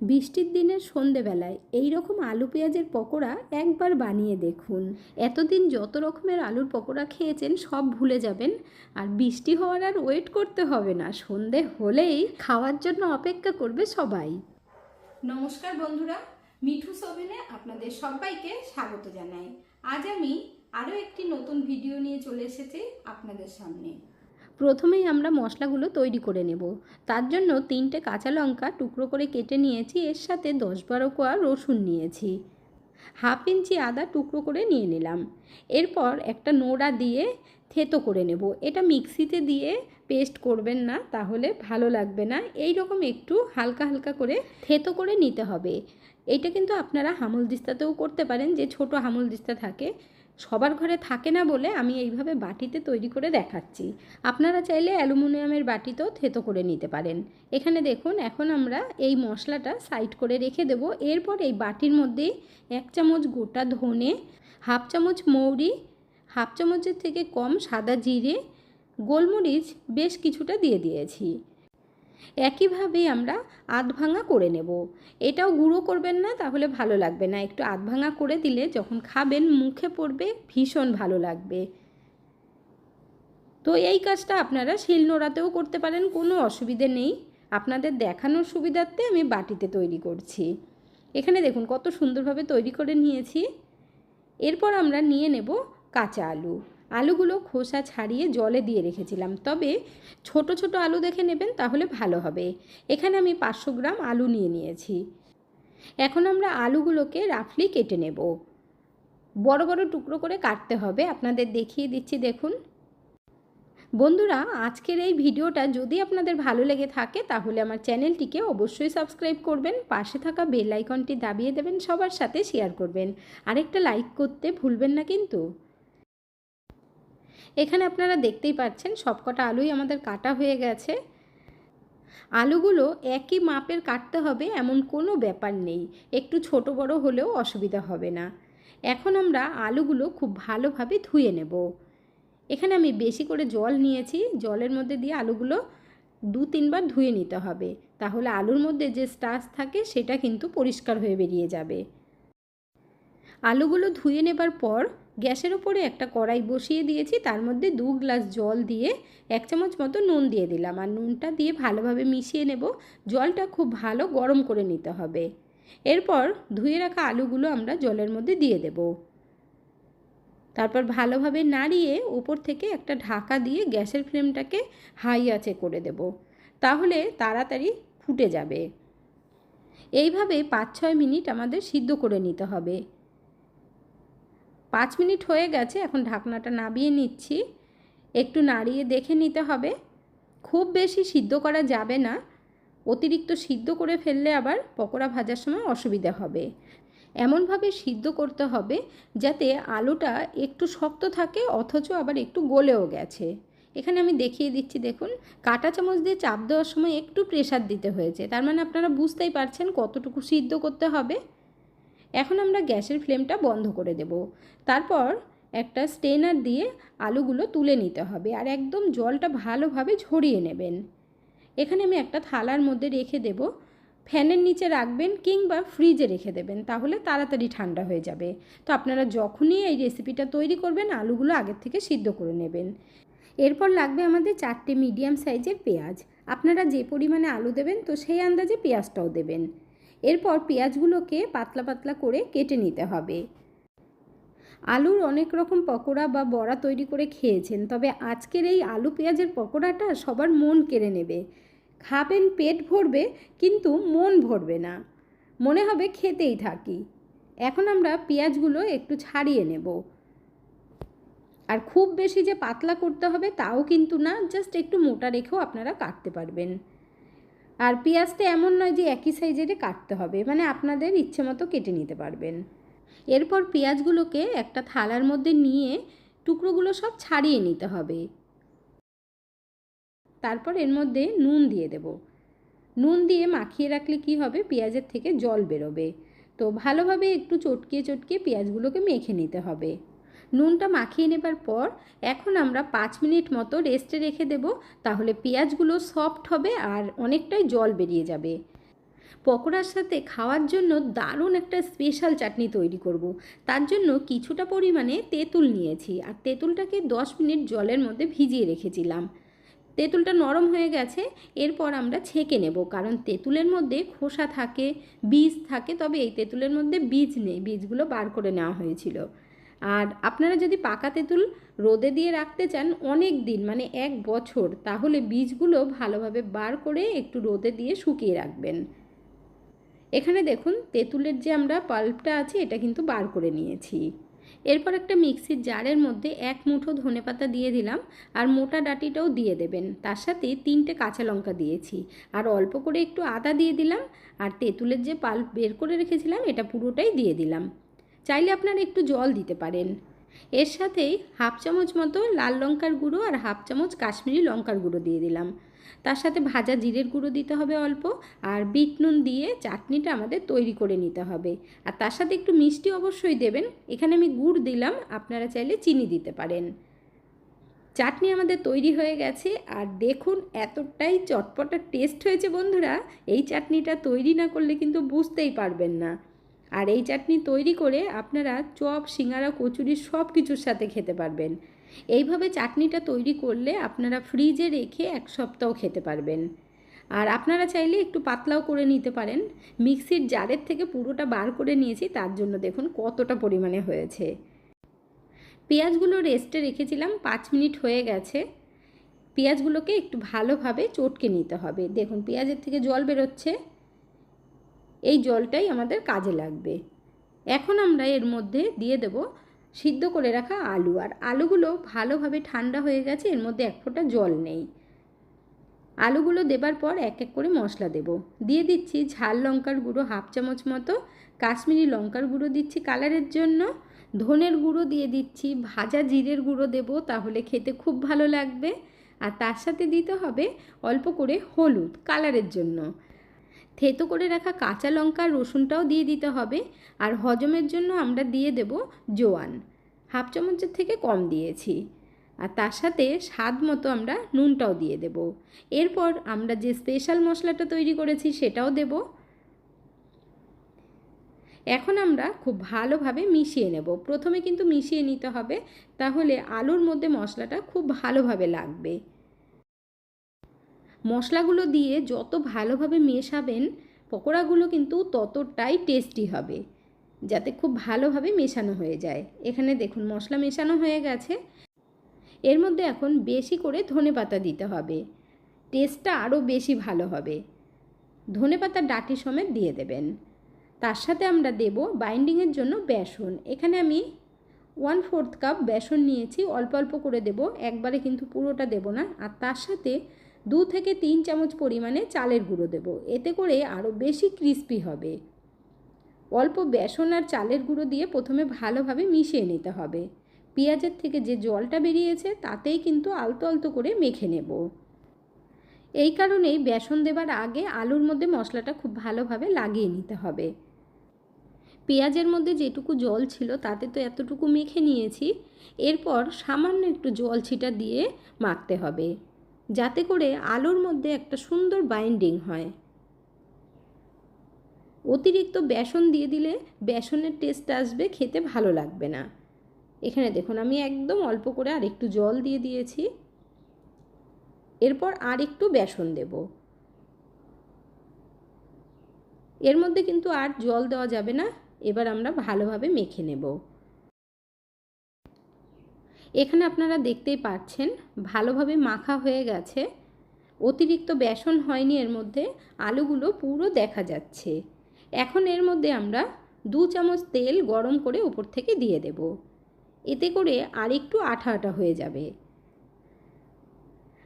বৃষ্টির দিনের সন্ধেবেলায় এই রকম আলু পেঁয়াজের পকোড়া একবার বানিয়ে দেখুন। এতদিন যত রকমের আলুর পকোড়া খেয়েছেন সব ভুলে যাবেন, আর বৃষ্টি হওয়ার আর ওয়েট করতে হবে না। সন্ধে হলেই খাওয়ার জন্য অপেক্ষা করবে সবাই। নমস্কার বন্ধুরা, মিঠুস ওভেনে আপনাদের সবাইকে স্বাগত জানাই। আজ আমি আরও একটি নতুন ভিডিও নিয়ে চলে এসেছি আপনাদের সামনে। প্রথমেই আমরা মশলাগুলো তৈরি করে নেব। তার জন্য 3টে কাঁচা লঙ্কা টুকরো করে কেটে নিয়েছি, এর সাথে 10-12 কোয়া রসুন নিয়েছি, 1/2 ইঞ্চি আদা টুকরো করে নিয়ে নিলাম। এরপর একটা নোড়া দিয়ে থেতো করে নেব। এটা মিক্সিতে দিয়ে পেস্ট করবেন না, তাহলে ভালো লাগবে না। এই রকম একটু হালকা হালকা করে থেতো করে নিতে হবে। এইটা কিন্তু আপনারা হামলদিস্তাতেও করতে পারেন, যে ছোট হামলদিস্তা থাকে। সবার ঘরে থাকে না বলে আমি এইভাবে বাটিতে তৈরি করে দেখাচ্ছি। আপনারা চাইলে অ্যালুমিনিয়ামের বাটিতেও থেতো করে নিতে পারেন। এখানে দেখুন, এখন আমরা এই মশলাটা সাইড করে রেখে দেব। এরপর এই বাটির মধ্যে 1 চামচ গোটা ধনে, 1/2 চামচ মৌরি, 1/2 চামচের থেকে কম সাদা জিরে, গোলমরিচ বেশ কিছুটা দিয়ে দিয়েছি। একইভাবে আমরা আধভাঙা করে নেব। এটাও গুঁড়ো করবেন না, তাহলে ভালো লাগবে না। একটু আধভাঙা করে দিলে যখন খাবেন মুখে পড়বে, ভীষণ ভালো লাগবে। তো এই কাজটা আপনারা শিলনোড়াতেও করতে পারেন, কোনো অসুবিধে নেই। আপনাদের দেখানোর সুবিধার্থে আমি বাটিতে তৈরি করছি। এখানে দেখুন কত সুন্দরভাবে তৈরি করে নিয়েছি। এরপর আমরা নিয়ে নেব কাঁচা আলু। আলুগুলো খোসা ছাড়িয়ে জলে দিয়ে রেখেছিলাম, তবে ছোট ছোট আলু দেখে নেবেন, তাহলে ভালো হবে। এখানে আমি 500 গ্রাম আলু নিয়ে নিয়েছি। এখন আমরা আলুগুলোকে রাফলি কেটে নেব। বড় বড় টুকরো করে কাটতে হবে, আপনাদের দেখিয়ে দিচ্ছি দেখুন। বন্ধুরা, আজকের এই ভিডিওটা যদি আপনাদের ভালো লেগে থাকে তাহলে আমার চ্যানেলটিকে অবশ্যই সাবস্ক্রাইব করবেন, পাশে থাকা বেল আইকনটি দাবিয়ে দেবেন, সবার সাথে শেয়ার করবেন, আরেকটা লাইক করতে ভুলবেন না কিন্তু। এখানে আপনারা দেখতেই পাচ্ছেন সবকটা আলুই আমাদের কাটা হয়ে গেছে। আলুগুলো একই মাপের কাটতে হবে এমন কোনো ব্যাপার নেই, একটু ছোট বড় হলেও অসুবিধা হবে না। এখন আমরা আলুগুলো খুব ভালোভাবে ধুয়ে নেব। এখানে আমি বেশি করে জল নিয়েছি, জলের মধ্যে দিয়ে আলুগুলো 2-3 বার ধুয়ে নিতে হবে, তাহলে আলুর মধ্যে যে স্টার্চ থাকে সেটা কিন্তু পরিষ্কার হয়ে বেরিয়ে যাবে। আলুগুলো ধুয়ে নেবার পর গ্যাসের ওপরে একটা কড়াই বসিয়ে দিয়েছি, তার মধ্যে 2 গ্লাস জল দিয়ে 1 চামচ মতো নুন দিয়ে দিলাম, আর নুনটা দিয়ে ভালোভাবে মিশিয়ে নেব। জলটা খুব ভালো গরম করে নিতে হবে। এরপর ধুয়ে রাখা আলুগুলো আমরা জলের মধ্যে দিয়ে দেব। তারপর ভালোভাবে নাড়িয়ে উপর থেকে একটা ঢাকা দিয়ে গ্যাসের ফ্লেমটাকে হাই আঁচে করে দেব, তাহলে তাড়াতাড়ি ফুটে যাবে। এইভাবে 5-6 মিনিট আমাদের সিদ্ধ করে নিতে হবে। 5 মিনিট হয়ে গেছে, এখন ঢাকনাটা নামিয়ে নিচ্ছি। একটু নাড়িয়ে দেখে নিতে হবে, খুব বেশি সিদ্ধ করা যাবে না। অতিরিক্ত সিদ্ধ করে ফেললে আবার পকোড়া ভাজার সময় অসুবিধা হবে। এমনভাবে সিদ্ধ করতে হবে যাতে আলুটা একটু শক্ত থাকে অথচ আবার একটু গলেও গেছে। এখানে আমি দেখিয়ে দিচ্ছি দেখুন, কাঁটা চামচ দিয়ে চাপ দেওয়ার সময় একটু প্রেসার দিতে হয়েছে, তার মানে আপনারা বুঝতেই পারছেন কতটুকু সিদ্ধ করতে হবে। এখন আমরা গ্যাসের ফ্লেমটা বন্ধ করে দেব। তারপর একটা স্ট্রেনার দিয়ে আলুগুলো তুলে নিতে হবে, আর একদম জলটা ভালোভাবে ঝরিয়ে নেবেন। এখানে আমি একটা থালার মধ্যে রেখে দেব। ফ্যানের নিচে রাখবেন কিংবা ফ্রিজে রেখে দেবেন, তাহলে তাড়াতাড়ি ঠান্ডা হয়ে যাবে। তো আপনারা যখনই এই রেসিপিটা তৈরি করবেন আলুগুলো আগের থেকে সিদ্ধ করে নেবেন। এরপর লাগবে আমাদের 4টে মিডিয়াম সাইজের পেঁয়াজ। আপনারা যে পরিমাণে আলু দেবেন তো সেই আন্দাজে পেঁয়াজটাও দেবেন। এরপর পেঁয়াজগুলোকে পাতলা পাতলা করে কেটে নিতে হবে। আলুর অনেক রকম পকোড়া বা বড়া তৈরি করে খেয়েছেন, তবে আজকের এই আলু পেঁয়াজের পকোড়াটা সবার মন কেড়ে নেবে। খাবেন, পেট ভরবে, কিন্তু মন ভরবে না, মনে হবে খেতেই থাকি। এখন আমরা পেঁয়াজগুলো একটু ছাড়িয়ে নেব, আর খুব বেশি যে পাতলা করতে হবে তাও কিন্তু না, জাস্ট একটু মোটা রেখেও আপনারা কাটতে পারবেন। আর পেঁয়াজটা এমন নয় যে একই সাইজের কাটতে হবে, মানে আপনাদের ইচ্ছে মতো কেটে নিতে পারবেন। এরপর পেঁয়াজগুলোকে একটা থালার মধ্যে নিয়ে টুকরোগুলো সব ছাড়িয়ে নিতে হবে। তারপর এর মধ্যে নুন দিয়ে দেব। নুন দিয়ে মাখিয়ে রাখলে কি হবে, পেঁয়াজের থেকে জল বেরোবে। তো ভালোভাবে একটু চটকিয়ে চটকিয়ে পেঁয়াজগুলোকে মেখে নিতে হবে। নুনটা মাখিয়ে নেবার পর এখন আমরা 5 মিনিট মতো রেস্টে রেখে দেব, তাহলে পেঁয়াজগুলো সফট হবে আর অনেকটাই জল বেরিয়ে যাবে। পকোড়ার সাথে খাওয়ার জন্য দারুণ একটা স্পেশাল চাটনি তৈরি করব। তার জন্য কিছুটা পরিমাণে তেঁতুল নিয়েছি, আর তেঁতুলটাকে 10 মিনিট জলের মধ্যে ভিজিয়ে রেখেছিলাম। তেঁতুলটা নরম হয়ে গেছে, এরপর আমরা ছেঁকে নেব, কারণ তেঁতুলের মধ্যে খোসা থাকে, বীজ থাকে, তবে এই তেঁতুলের মধ্যে বীজ নেই, বীজগুলো বার করে নেওয়া হয়েছিল। আর আপনারা যদি পাকা তেঁতুল রোদে দিয়ে রাখতে চান অনেক দিন, মানে 1 বছর, তাহলে বীজগুলো ভালোভাবে বার করে একটু রোদে দিয়ে শুকিয়ে রাখবেন। এখানে দেখুন তেঁতুলের যে আমরা পাল্পটা আছে এটা কিন্তু বার করে নিয়েছি। এরপর একটা মিক্সির জারের মধ্যে 1 মুঠো ধনেপাতা দিয়ে দিলাম, আর মোটা ডাঁটিটাও দিয়ে দেবেন। তার সাথে 3টে কাঁচা লঙ্কা দিয়েছি, আর অল্প করে একটু আদা দিয়ে দিলাম, আর তেঁতুলের যে পাল্প বের করে রেখেছিলাম এটা পুরোটাই দিয়ে দিলাম। চাইলে আপনারা একটু জল দিতে পারেন। এর সাথেই 1/2 চামচ মতো লাল লঙ্কার গুঁড়ো আর 1/2 চামচ কাশ্মীরি লঙ্কার গুঁড়ো দিয়ে দিলাম। তার সাথে ভাজা জিরের গুঁড়ো দিতে হবে অল্প, আর বিট নুন দিয়ে চাটনিটা আমাদের তৈরি করে নিতে হবে। আর তার সাথে একটু মিষ্টি অবশ্যই দেবেন। এখানে আমি গুড় দিলাম, আপনারা চাইলে চিনি দিতে পারেন। চাটনি আমাদের তৈরি হয়ে গেছে, আর দেখুন এতটাই চটপটা টেস্ট হয়েছে বন্ধুরা, এই চাটনিটা তৈরি না করলে কিন্তু বুঝতেই পারবেন না। আর এই চাটনি তৈরি করে আপনারা চপ, সিঙ্গারা, কচুরি সব কিছুর সাথে খেতে পারবেন। এইভাবে চাটনিটা তৈরি করলে আপনারা ফ্রিজে রেখে 1 সপ্তাহ খেতে পারবেন। আর আপনারা চাইলে একটু পাতলাও করে নিতে পারেন। মিক্সির জারের থেকে পুরোটা বার করে নিয়েছি, তার জন্য দেখুন কতটা পরিমাণে হয়েছে। পেঁয়াজগুলো রেস্টে রেখেছিলাম, 5 মিনিট হয়ে গেছে। পেঁয়াজগুলোকে একটু ভালোভাবে চটকে নিতে হবে। দেখুন পেঁয়াজের থেকে জল বেরোচ্ছে, এই জলটাই আমাদের কাজে লাগবে। এখন আমরা এর মধ্যে দিয়ে দেব সিদ্ধ করে রাখা আলু, আর আলুগুলো ভালোভাবে ঠান্ডা হয়ে গেছে, এর মধ্যে 1 ফোঁটা জল নেই। আলুগুলো দেবার পর এক এক করে মশলা দেব। দিয়ে দিচ্ছি ঝাল লঙ্কার গুঁড়ো 1/2 চামচ মতো, কাশ্মীরি লঙ্কার গুঁড়ো দিচ্ছি কালারের জন্য, ধনের গুঁড়ো দিয়ে দিচ্ছি, ভাজা জিরের গুঁড়ো দেব, তাহলে খেতে খুব ভালো লাগবে। আর তার সাথে দিতে হবে অল্প করে হলুদ কালারের জন্য। থেতো করে রাখা কাঁচা লঙ্কা রসুনটাও দিয়ে দিতে হবে। আর হজমের জন্য আমরা দিয়ে দেব জোয়ান, 1/2 চামচের থেকে কম দিয়েছি। আর তার সাথে স্বাদ মতো আমরা নুনটাও দিয়ে দেব। এরপর আমরা যে স্পেশাল মশলাটা তৈরি করেছি সেটাও দেব। এখন আমরা খুব ভালোভাবে মিশিয়ে নেব। প্রথমে কিন্তু মিশিয়ে নিতে হবে, তাহলে আলুর মধ্যে মশলাটা খুব ভালোভাবে লাগবে। মশলাগুলো দিয়ে যত ভালোভাবে মেশাবেন পকোড়াগুলো কিন্তু ততটাই টেস্টি হবে, যাতে খুব ভালোভাবে মেশানো হয়ে যায়। এখানে দেখুন মশলা মেশানো হয়ে গেছে। এর মধ্যে এখন বেশি করে ধনেপাতা দিতে হবে, টেস্টটা আরও বেশি ভালো হবে। ধনেপাতার ডাঁটি সমেত দিয়ে দেবেন। তার সাথে আমরা দেব বাইন্ডিংয়ের জন্য বেসন। এখানে আমি 1/4 কাপ বেসন নিয়েছি, অল্প অল্প করে দেব, একবারে কিন্তু পুরোটা দেব না। আর তার সাথে 2 থেকে 3 চামচ পরিমাণে চালের গুঁড়ো দেব, এতে করে আরও বেশি ক্রিস্পি হবে। অল্প বেসন আর চালের গুঁড়ো দিয়ে প্রথমে ভালোভাবে মিশিয়ে নিতে হবে। পেঁয়াজের থেকে যে জলটা বেরিয়েছে তাতেই কিন্তু আলতো আলতো করে মেখে নেব। এই কারণেই বেসন দেবার আগে আলুর মধ্যে মশলাটা খুব ভালোভাবে লাগিয়ে নিতে হবে। পেঁয়াজের মধ্যে যেটুকু জল ছিল তাতে তো এতটুকু মেখে নিয়েছি। এরপর সামান্য একটু জল ছিটা দিয়ে মাখতে হবে, যাতে করে আলুর মধ্যে একটা সুন্দর বাইন্ডিং হয়। অতিরিক্ত বেসন দিয়ে দিলে বেসনের টেস্ট আসবে, খেতে ভালো লাগবে না। এখানে দেখুন আমি একদম অল্প করে আর একটু জল দিয়ে দিয়েছি। এরপর আর একটু বেসন দেব। এর মধ্যে কিন্তু আর জল দেওয়া যাবে না। এবার আমরা ভালোভাবে মেখে নেব। এখানে আপনারা দেখতেই পাচ্ছেন ভালোভাবে মাখা হয়ে গেছে, অতিরিক্ত বেসন হয়নি এর মধ্যে, আলুগুলো পুরো দেখা যাচ্ছে। এখন এর মধ্যে আমরা 2 চামচ তেল গরম করে উপর থেকে দিয়ে দেব, এতে করে আর একটু আঠা আঠা হয়ে যাবে।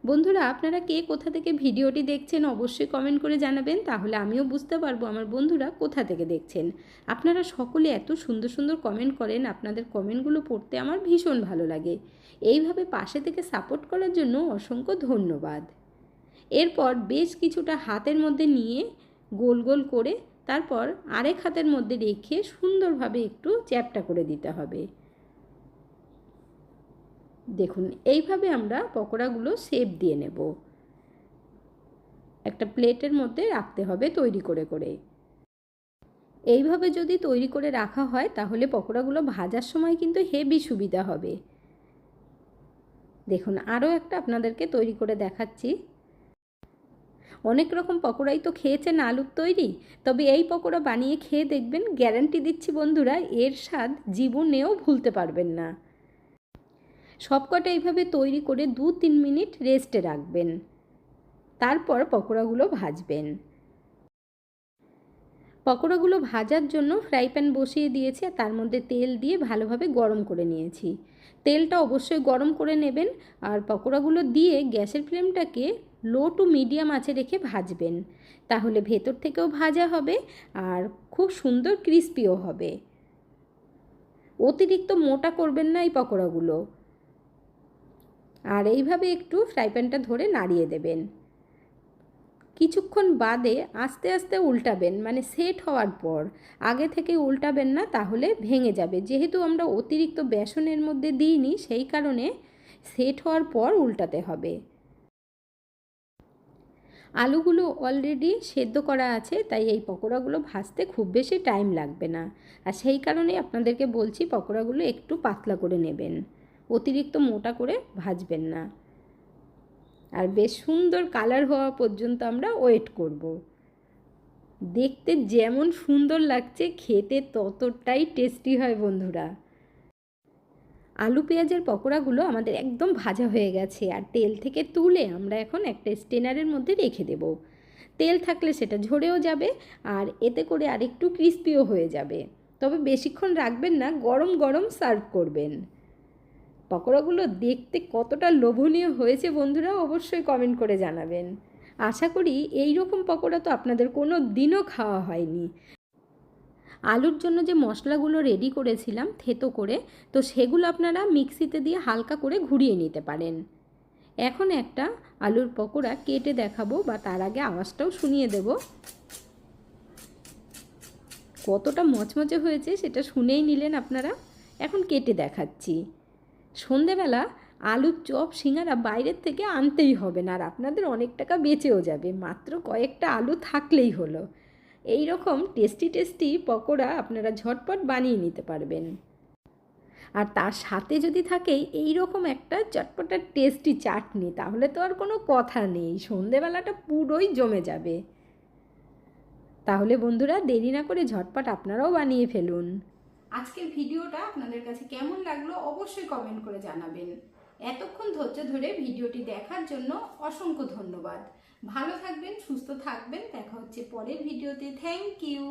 বন্ধুরা আপনারা কে কোথা থেকে ভিডিওটি দেখছেন অবশ্যই কমেন্ট করে জানাবেন, তাহলে আমিও বুঝতে পারবো আমার বন্ধুরা কোথা থেকে দেখছেন। আপনারা সকলে এত সুন্দর সুন্দর কমেন্ট করেন, আপনাদের কমেন্টগুলো পড়তে আমার ভীষণ ভালো লাগে। এইভাবে পাশে থেকে সাপোর্ট করার জন্য অসংখ্য ধন্যবাদ। এরপর বেশ কিছুটা হাতের মধ্যে নিয়ে গোল গোল করে তারপর আরেক হাতের মধ্যে রেখে সুন্দরভাবে একটু চ্যাপটা করে দিতে হবে। দেখুন এইভাবে আমরা পকোড়াগুলো শেপ দিয়ে নেব। একটা প্লেটের মধ্যে রাখতে হবে তৈরি করে করে। এইভাবে যদি তৈরি করে রাখা হয় তাহলে পকোড়াগুলো ভাজার সময় কিন্তু হেভি সুবিধা হবে। দেখুন আরও একটা আপনাদেরকে তৈরি করে দেখাচ্ছি। অনেক রকম পকোড়াই তো খেয়েছেন আলুর তৈরি, তবে এই পকোড়া বানিয়ে খেয়ে দেখবেন, গ্যারান্টি দিচ্ছি বন্ধুরা, এর স্বাদ জীবনেও ভুলতে পারবেন না। সবকটা এইভাবে তৈরি করে 2-3 মিনিট রেস্টে রাখবেন, তারপর পকোড়াগুলো ভাজবেন। পকোড়াগুলো ভাজার জন্য ফ্রাই প্যান বসিয়ে দিয়েছি আর তার মধ্যে তেল দিয়ে ভালোভাবে গরম করে নিয়েছি। তেলটা অবশ্যই গরম করে নেবেন আর পকোড়াগুলো দিয়ে গ্যাসের ফ্লেমটাকে লো টু মিডিয়াম আঁচে রেখে ভাজবেন, তাহলে ভেতর থেকেও ভাজা হবে আর খুব সুন্দর ক্রিস্পিও হবে। অতিরিক্ত মোটা করবেন না এই পকোড়াগুলো। আর এইভাবে একটু ফ্রাই প্যানটা ধরে নাড়িয়ে দেবেন। কিছুক্ষণ বাদে আস্তে আস্তে উল্টাবেন, মানে সেট হওয়ার পর। আগে থেকে উল্টাবেন না, তাহলে ভেঙে যাবে। যেহেতু আমরা অতিরিক্ত বেসনের মধ্যে দিইনি, সেই কারণে সেট হওয়ার পর উল্টাতে হবে। আলুগুলো অলরেডি সেদ্ধ করা আছে, তাই এই পকোড়াগুলো ভাজতে খুব বেশি টাইম লাগবে না। আর সেই কারণে আপনাদেরকে বলছি পকোড়াগুলো একটু পাতলা করে নেবেন, অতিরিক্ত মোটা করে ভাজবেন না। আর বেশ সুন্দর কালার হওয়া পর্যন্ত আমরা ওয়েট করব। দেখতে যেমন সুন্দর লাগছে, খেতে ততটাই টেস্টি হয় বন্ধুরা। আলু পেঁয়াজের পকোড়াগুলো আমাদের একদম ভাজা হয়ে গেছে আর তেল থেকে তুলে আমরা এখন একটা স্টেনারের মধ্যে রেখে দেব। তেল থাকলে সেটা ঝরেও যাবে আর এতে করে আরেকটু ক্রিস্পিও হয়ে যাবে। তবে বেশিক্ষণ রাখবেন না, গরম গরম সার্ভ করবেন। পকোড়াগুলো দেখতে কতটা লোভনীয় হয়েছে বন্ধুরা অবশ্যই কমেন্ট করে জানাবেন। আশা করি এই রকম পকোড়া তো আপনাদের কোনো দিনও খাওয়া হয়নি। আলুর জন্য যে মশলাগুলো রেডি করেছিলাম থেতো করে, তো সেগুলো আপনারা মিক্সিতে দিয়ে হালকা করে ঘুরিয়ে নিতে পারেন। এখন একটা আলুর পকোড়া কেটে দেখাবো, বা তার আগে আওয়াজটাও শুনিয়ে দেব। কতটা মচমচে হয়েছে সেটা শুনেই নিলেন আপনারা। এখন কেটে দেখাচ্ছি। সন্ধেবেলা আলুর চপ সিঙ্গারা বাইরের থেকে আনতেই হবে না, আর আপনাদের অনেক টাকা বেঁচেও যাবে। মাত্র কয়েকটা আলু থাকলেই হলো। এই রকম টেস্টি টেস্টি পকোড়া আপনারা ঝটপট বানিয়ে নিতে পারবেন। আর তার সাথে যদি থাকে এই রকম একটা চটপটা টেস্টি চাটনি, তাহলে তো আর কোনো কথা নেই, সন্ধেবেলাটা পুরোই জমে যাবে। তাহলে বন্ধুরা দেরি না করে ঝটপট আপনারাও বানিয়ে ফেলুন। আজকের ভিডিওটা আপনাদের কাছে কেমন লাগলো অবশ্যই কমেন্ট করে জানাবেন। এতক্ষণ ধৈর্য ধরে ভিডিওটি দেখার জন্য অসংখ্য ধন্যবাদ। ভালো থাকবেন, সুস্থ থাকবেন। দেখা হচ্ছে পরের ভিডিওতে। Thank you.